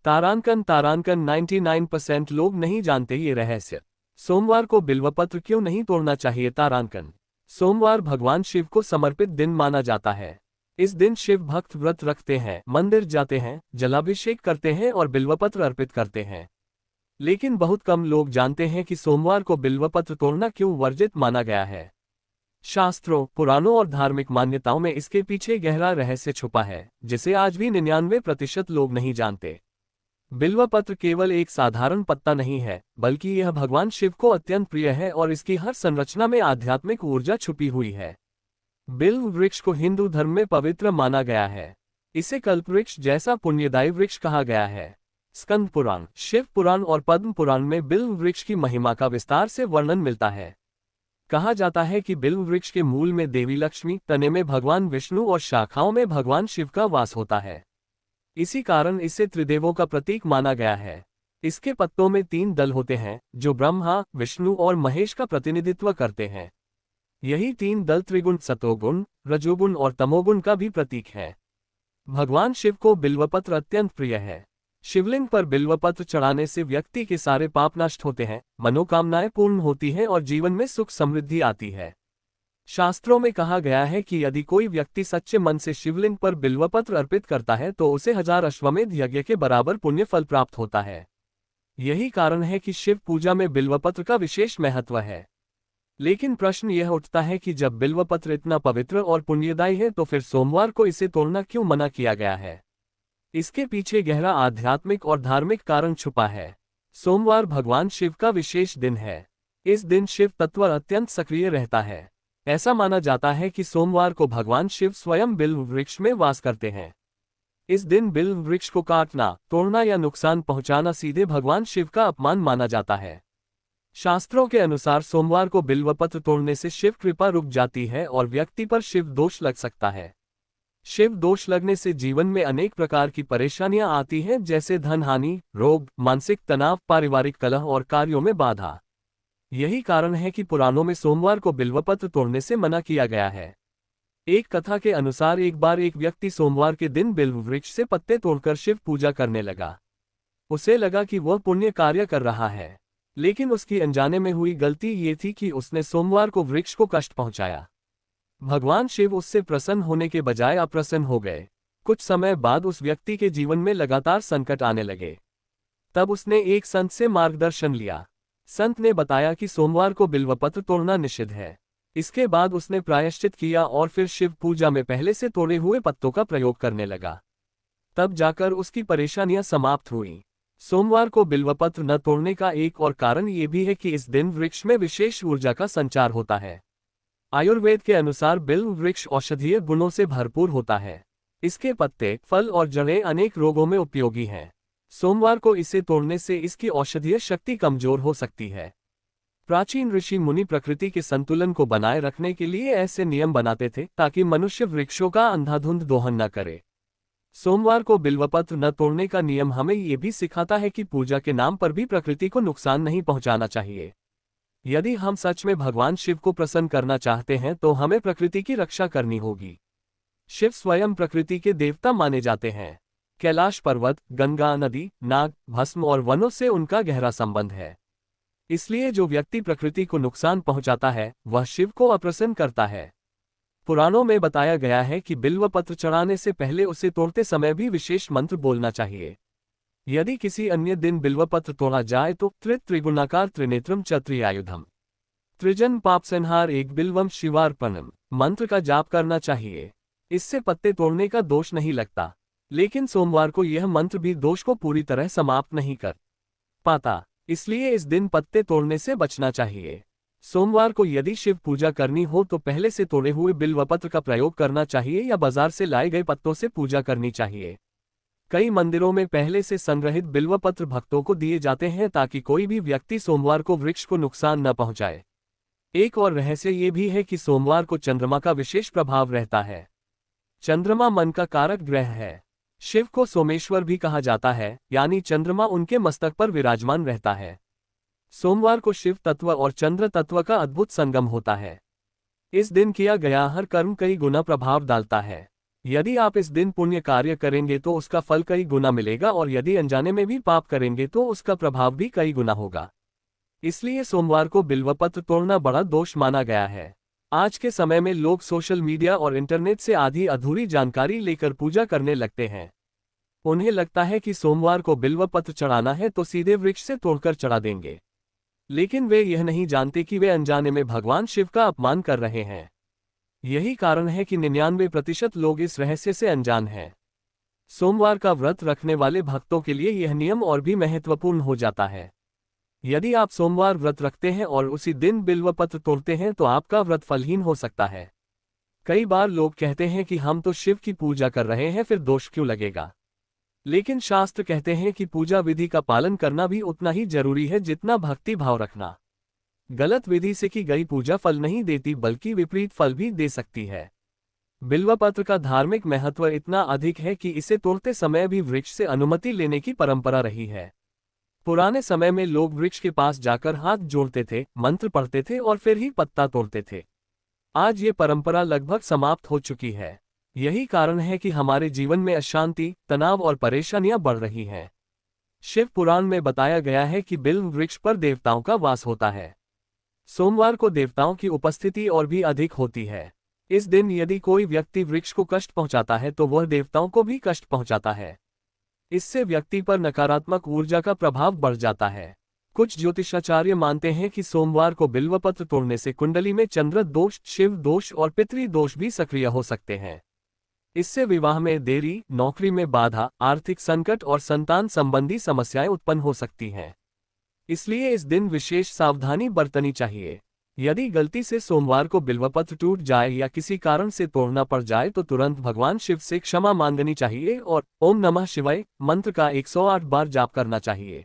तारांकन 99% लोग नहीं जानते ये रहस्य। सोमवार को बिल्वपत्र क्यों नहीं तोड़ना चाहिए? तारांकन। सोमवार भगवान शिव को समर्पित दिन माना जाता है। इस दिन शिव भक्त व्रत रखते हैं, मंदिर जाते हैं, जलाभिषेक करते हैं और बिल्वपत्र अर्पित करते हैं। लेकिन बहुत कम लोग जानते हैं कि सोमवार को बिल्वपत्र तोड़ना क्यों वर्जित माना गया है। शास्त्रों, पुराणों और धार्मिक मान्यताओं में इसके पीछे गहरा रहस्य छुपा है, जिसे आज भी 99% लोग नहीं जानते। बिल्वपत्र केवल एक साधारण पत्ता नहीं है, बल्कि यह भगवान शिव को अत्यंत प्रिय है और इसकी हर संरचना में आध्यात्मिक ऊर्जा छुपी हुई है। बिल्व वृक्ष को हिंदू धर्म में पवित्र माना गया है। इसे कल्पवृक्ष जैसा पुण्यदायी वृक्ष कहा गया है। स्कंद पुराण, शिव पुराण और पद्म पुराण में बिल्व वृक्ष की महिमा का विस्तार से वर्णन मिलता है। कहा जाता है कि बिल्व वृक्ष के मूल में देवी लक्ष्मी, तने में भगवान विष्णु और शाखाओं में भगवान शिव का वास होता है। इसी कारण इसे त्रिदेवों का प्रतीक माना गया है। इसके पत्तों में 3 दल होते हैं, जो ब्रह्मा, विष्णु और महेश का प्रतिनिधित्व करते हैं। यही 3 दल त्रिगुण, सतोगुण, रजोगुण और तमोगुण का भी प्रतीक है। भगवान शिव को बिल्वपत्र अत्यंत प्रिय है। शिवलिंग पर बिल्वपत्र चढ़ाने से व्यक्ति के सारे पाप नष्ट होते हैं, मनोकामनाएं पूर्ण होती हैं और जीवन में सुख समृद्धि आती है। शास्त्रों में कहा गया है कि यदि कोई व्यक्ति सच्चे मन से शिवलिंग पर बिल्वपत्र अर्पित करता है तो उसे 1000 अश्वमेध यज्ञ के बराबर पुण्य फल प्राप्त होता है। यही कारण है कि शिव पूजा में बिल्वपत्र का विशेष महत्व है। लेकिन प्रश्न यह उठता है कि जब बिल्वपत्र इतना पवित्र और पुण्यदायी है तो फिर सोमवार को इसे तोड़ना क्यों मना किया गया है? इसके पीछे गहरा आध्यात्मिक और धार्मिक कारण छुपा है। सोमवार भगवान शिव का विशेष दिन है। इस दिन शिव तत्व अत्यंत सक्रिय रहता है। ऐसा माना जाता है कि सोमवार को भगवान शिव स्वयं बिल्व वृक्ष में वास करते हैं। इस दिन बिल्व वृक्ष को काटना, तोड़ना या नुकसान पहुंचाना सीधे भगवान शिव का अपमान माना जाता है। शास्त्रों के अनुसार सोमवार को बिल्वपत्र तोड़ने से शिव कृपा रुक जाती है और व्यक्ति पर शिव दोष लग सकता है। शिव दोष लगने से जीवन में अनेक प्रकार की परेशानियां आती हैं, जैसे धन हानि, रोग, मानसिक तनाव, पारिवारिक कलह और कार्यों में बाधा। यही कारण है कि पुराणों में सोमवार को बिल्वपत्र तोड़ने से मना किया गया है। एक कथा के अनुसार एक बार एक व्यक्ति सोमवार के दिन बिल्व वृक्ष से पत्ते तोड़कर शिव पूजा करने लगा। उसे लगा कि वह पुण्य कार्य कर रहा है, लेकिन उसकी अनजाने में हुई गलती ये थी कि उसने सोमवार को वृक्ष को कष्ट पहुंचाया। भगवान शिव उससे प्रसन्न होने के बजाय अप्रसन्न हो गए। कुछ समय बाद उस व्यक्ति के जीवन में लगातार संकट आने लगे। तब उसने एक संत से मार्गदर्शन लिया। संत ने बताया कि सोमवार को बिल्वपत्र तोड़ना निषिद्ध है। इसके बाद उसने प्रायश्चित किया और फिर शिव पूजा में पहले से तोड़े हुए पत्तों का प्रयोग करने लगा। तब जाकर उसकी परेशानियां समाप्त हुईं। सोमवार को बिल्वपत्र न तोड़ने का एक और कारण ये भी है कि इस दिन वृक्ष में विशेष ऊर्जा का संचार होता है। आयुर्वेद के अनुसार बिल्व वृक्ष औषधीय गुणों से भरपूर होता है। इसके पत्ते, फल और जड़ें अनेक रोगों में उपयोगी हैं। सोमवार को इसे तोड़ने से इसकी औषधीय शक्ति कमजोर हो सकती है। प्राचीन ऋषि मुनि प्रकृति के संतुलन को बनाए रखने के लिए ऐसे नियम बनाते थे ताकि मनुष्य वृक्षों का अंधाधुंध दोहन न करे। सोमवार को बिल्वपत्र न तोड़ने का नियम हमें ये भी सिखाता है कि पूजा के नाम पर भी प्रकृति को नुकसान नहीं पहुंचाना चाहिए। यदि हम सच में भगवान शिव को प्रसन्न करना चाहते हैं तो हमें प्रकृति की रक्षा करनी होगी। शिव स्वयं प्रकृति के देवता माने जाते हैं। कैलाश पर्वत, गंगा नदी, नाग, भस्म और वनों से उनका गहरा संबंध है। इसलिए जो व्यक्ति प्रकृति को नुकसान पहुंचाता है वह शिव को अप्रसन्न करता है। पुराणों में बताया गया है कि बिल्वपत्र चढ़ाने से पहले उसे तोड़ते समय भी विशेष मंत्र बोलना चाहिए। यदि किसी अन्य दिन बिल्वपत्र तोड़ा जाए तो त्रिगुणाकार त्रिनेत्रम च त्रियायुधम त्रिजन पाप संहार एक बिल्वम शिवार्पणम मंत्र का जाप करना चाहिए। इससे पत्ते तोड़ने का दोष नहीं लगता, लेकिन सोमवार को यह मंत्र भी दोष को पूरी तरह समाप्त नहीं कर पाता। इसलिए इस दिन पत्ते तोड़ने से बचना चाहिए। सोमवार को यदि शिव पूजा करनी हो तो पहले से तोड़े हुए बिल्वपत्र का प्रयोग करना चाहिए या बाजार से लाए गए पत्तों से पूजा करनी चाहिए। कई मंदिरों में पहले से संग्रहित बिल्वपत्र भक्तों को दिए जाते हैं ताकि कोई भी व्यक्ति सोमवार को वृक्ष को नुकसान न पहुंचाए। एक और रहस्य ये भी है कि सोमवार को चंद्रमा का विशेष प्रभाव रहता है। चंद्रमा मन का कारक ग्रह है। शिव को सोमेश्वर भी कहा जाता है, यानी चंद्रमा उनके मस्तक पर विराजमान रहता है। सोमवार को शिव तत्व और चंद्र तत्व का अद्भुत संगम होता है। इस दिन किया गया हर कर्म कई गुना प्रभाव डालता है। यदि आप इस दिन पुण्य कार्य करेंगे तो उसका फल कई गुना मिलेगा, और यदि अनजाने में भी पाप करेंगे तो उसका प्रभाव भी कई गुना होगा। इसलिए सोमवार को बिल्वपत्र तोड़ना बड़ा दोष माना गया है। आज के समय में लोग सोशल मीडिया और इंटरनेट से आधी अधूरी जानकारी लेकर पूजा करने लगते हैं। उन्हें लगता है कि सोमवार को बिल्वपत्र चढ़ाना है तो सीधे वृक्ष से तोड़कर चढ़ा देंगे, लेकिन वे यह नहीं जानते कि वे अनजाने में भगवान शिव का अपमान कर रहे हैं। यही कारण है कि 99% लोग इस रहस्य से अनजान हैं। सोमवार का व्रत रखने वाले भक्तों के लिए यह नियम और भी महत्वपूर्ण हो जाता है। यदि आप सोमवार व्रत रखते हैं और उसी दिन बिल्वपत्र तोड़ते हैं तो आपका व्रत फलहीन हो सकता है। कई बार लोग कहते हैं कि हम तो शिव की पूजा कर रहे हैं, फिर दोष क्यों लगेगा? लेकिन शास्त्र कहते हैं कि पूजा विधि का पालन करना भी उतना ही जरूरी है जितना भक्ति भाव रखना। गलत विधि से की गई पूजा फल नहीं देती, बल्कि विपरीत फल भी दे सकती है। बिल्वपत्र का धार्मिक महत्व इतना अधिक है कि इसे तोड़ते समय भी वृक्ष से अनुमति लेने की परंपरा रही है। पुराने समय में लोग वृक्ष के पास जाकर हाथ जोड़ते थे, मंत्र पढ़ते थे और फिर ही पत्ता तोड़ते थे। आज ये परंपरा लगभग समाप्त हो चुकी है। यही कारण है कि हमारे जीवन में अशांति, तनाव और परेशानियां बढ़ रही हैं। शिव पुराण में बताया गया है कि बिल्व वृक्ष पर देवताओं का वास होता है। सोमवार को देवताओं की उपस्थिति और भी अधिक होती है। इस दिन यदि कोई व्यक्ति वृक्ष को कष्ट पहुंचाता है तो वह देवताओं को भी कष्ट पहुंचाता है। इससे व्यक्ति पर नकारात्मक ऊर्जा का प्रभाव बढ़ जाता है। कुछ ज्योतिषाचार्य मानते हैं कि सोमवार को बिल्वपत्र तोड़ने से कुंडली में चंद्र दोष, शिव दोष और पितृ दोष भी सक्रिय हो सकते हैं। इससे विवाह में देरी, नौकरी में बाधा, आर्थिक संकट और संतान संबंधी समस्याएं उत्पन्न हो सकती हैं। इसलिए इस दिन विशेष सावधानी बरतनी चाहिए। यदि गलती से सोमवार को बिल्वपत्र टूट जाए या किसी कारण से तोड़ना पड़ जाए तो तुरंत भगवान शिव से क्षमा मांगनी चाहिए और ओम नमः शिवाय मंत्र का 108 बार जाप करना चाहिए।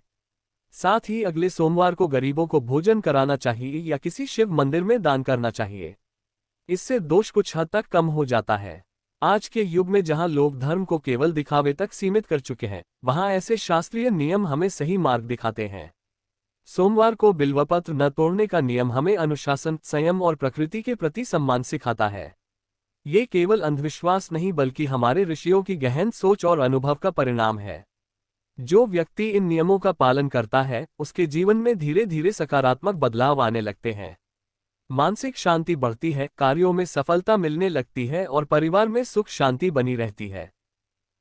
साथ ही अगले सोमवार को गरीबों को भोजन कराना चाहिए या किसी शिव मंदिर में दान करना चाहिए। इससे दोष कुछ हद तक कम हो जाता है। आज के युग में जहां लोग धर्म को केवल दिखावे तक सीमित कर चुके हैं, वहां ऐसे शास्त्रीय नियम हमें सही मार्ग दिखाते हैं। सोमवार को बिल्वपत्र न तोड़ने का नियम हमें अनुशासन, संयम और प्रकृति के प्रति सम्मान सिखाता है। ये केवल अंधविश्वास नहीं बल्कि हमारे ऋषियों की गहन सोच और अनुभव का परिणाम है। जो व्यक्ति इन नियमों का पालन करता है, उसके जीवन में धीरे धीरे सकारात्मक बदलाव आने लगते हैं। मानसिक शांति बढ़ती है, कार्यों में सफलता मिलने लगती है और परिवार में सुख शांति बनी रहती है।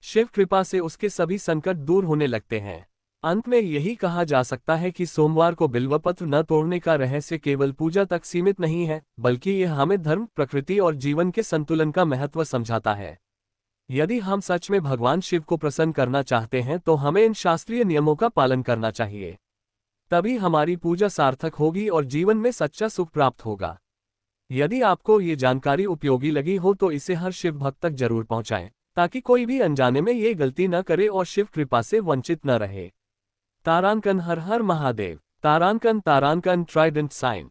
शिव कृपा से उसके सभी संकट दूर होने लगते हैं। अंत में यही कहा जा सकता है कि सोमवार को बिल्वपत्र न तोड़ने का रहस्य केवल पूजा तक सीमित नहीं है, बल्कि यह हमें धर्म, प्रकृति और जीवन के संतुलन का महत्व समझाता है। यदि हम सच में भगवान शिव को प्रसन्न करना चाहते हैं तो हमें इन शास्त्रीय नियमों का पालन करना चाहिए। तभी हमारी पूजा सार्थक होगी और जीवन में सच्चा सुख प्राप्त होगा। यदि आपको ये जानकारी उपयोगी लगी हो तो इसे हर शिव भक्त तक जरूर पहुंचाएं, ताकि कोई भी अनजाने में ये गलती न करे और शिव कृपा से वंचित न रहे। तारांकन। हर हर महादेव। तारांकन। तारांकन ट्राइडेंट साइन।